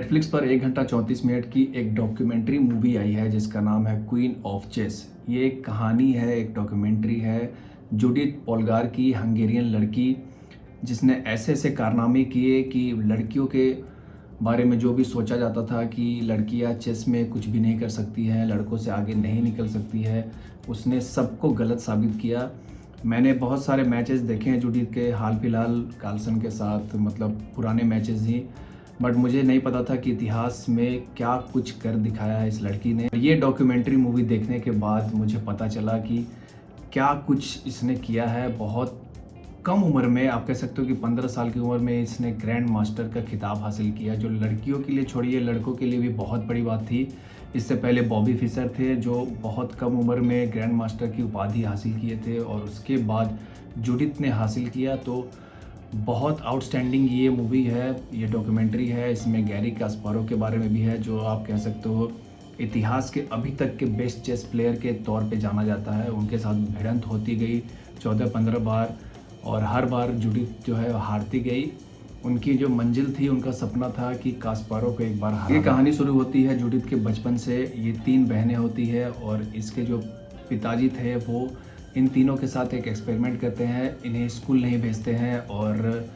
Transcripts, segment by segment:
Netflix पर 1 घंटा 34 minute की एक डॉक्यूमेंट्री मूवी आई है जिसका नाम है क्वीन ऑफ चेस। ये एक कहानी है, एक डॉक्यूमेंट्री है जूडिथ पोलगार की, हंगेरियन लड़की जिसने ऐसे ऐसे कारनामे किए कि लड़कियों के बारे में जो भी सोचा जाता था कि लड़कियां चेस में कुछ भी नहीं कर सकती हैं, लड़कों से आगे नहीं निकल सकती है, उसने सबको गलत साबित किया। मैंने बहुत सारे मैचेस देखे हैं जूडिथ के, हाल फिलहाल कार्लसन के साथ, मतलब पुराने मैचेस ही। बट मुझे नहीं पता था कि इतिहास में क्या कुछ कर दिखाया है इस लड़की ने। ये डॉक्यूमेंट्री मूवी देखने के बाद मुझे पता चला कि क्या कुछ इसने किया है। बहुत कम उम्र में, आप कह सकते हो कि 15 साल की उम्र में इसने ग्रैंड मास्टर का खिताब हासिल किया, जो लड़कियों के लिए छोड़िए लड़कों के लिए भी बहुत बड़ी बात थी। इससे पहले बॉबी फिशर थे जो बहुत कम उम्र में ग्रैंड मास्टर की उपाधि हासिल किए थे, और उसके बाद जूडिथ ने हासिल किया। तो बहुत आउटस्टैंडिंग ये मूवी है, ये डॉक्यूमेंट्री है। इसमें गैरी कास्पारोव के बारे में भी है, जो आप कह सकते हो इतिहास के अभी तक के बेस्ट चेस प्लेयर के तौर पे जाना जाता है। उनके साथ भिड़ंत होती गई 14-15 बार, और हर बार जूडिथ जो है हारती गई। उनकी जो मंजिल थी, उनका सपना था कि कास्पारोव को एक बार हराना। ये कहानी शुरू होती है जूडिथ के बचपन से। ये 3 बहनें होती है और इसके जो पिताजी थे वो इन तीनों के साथ एक एक्सपेरिमेंट करते हैं। इन्हें स्कूल नहीं भेजते हैं और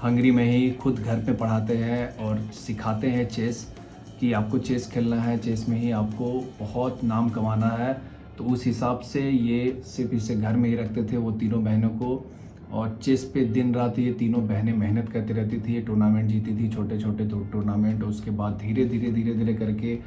हंगरी में ही खुद घर पे पढ़ाते हैं और सिखाते हैं चेस, कि आपको चेस खेलना है, चेस में ही आपको बहुत नाम कमाना है। तो उस हिसाब से ये सिर्फ इसे घर में ही रखते थे, वो तीनों बहनों को, और चेस पे दिन रात ये तीनों बहनें मेहनत करती रहती थी। टूर्नामेंट जीती थी, छोटे छोटे टूर्नामेंट। उसके बाद धीरे धीरे करके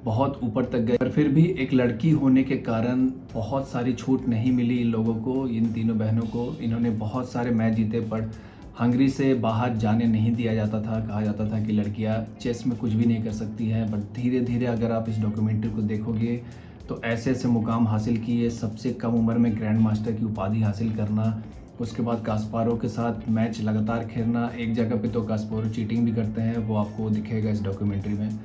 बहुत ऊपर तक गए। पर फिर भी एक लड़की होने के कारण बहुत सारी छूट नहीं मिली इन लोगों को, इन तीनों बहनों को। इन्होंने बहुत सारे मैच जीते, पर हंगरी से बाहर जाने नहीं दिया जाता था। कहा जाता था कि लड़कियां चेस में कुछ भी नहीं कर सकती हैं। बट धीरे धीरे अगर आप इस डॉक्यूमेंट्री को देखोगे तो ऐसे ऐसे मुकाम हासिल किए। सबसे कम उम्र में ग्रैंड मास्टर की उपाधि हासिल करना, उसके बाद कास्पारोव के साथ मैच लगातार खेलना। एक जगह पे तो कास्पारोव चीटिंग भी करते हैं, वो आपको दिखेगा इस डॉक्यूमेंट्री में।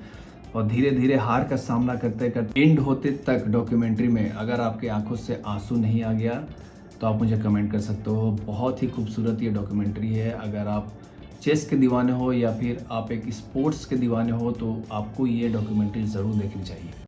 और धीरे धीरे हार का सामना करते करते एंड होते तक डॉक्यूमेंट्री में अगर आपके आंखों से आंसू नहीं आ गया तो आप मुझे कमेंट कर सकते हो। बहुत ही खूबसूरत ये डॉक्यूमेंट्री है। अगर आप चेस के दीवाने हो या फिर आप एक स्पोर्ट्स के दीवाने हो तो आपको ये डॉक्यूमेंट्री ज़रूर देखनी चाहिए।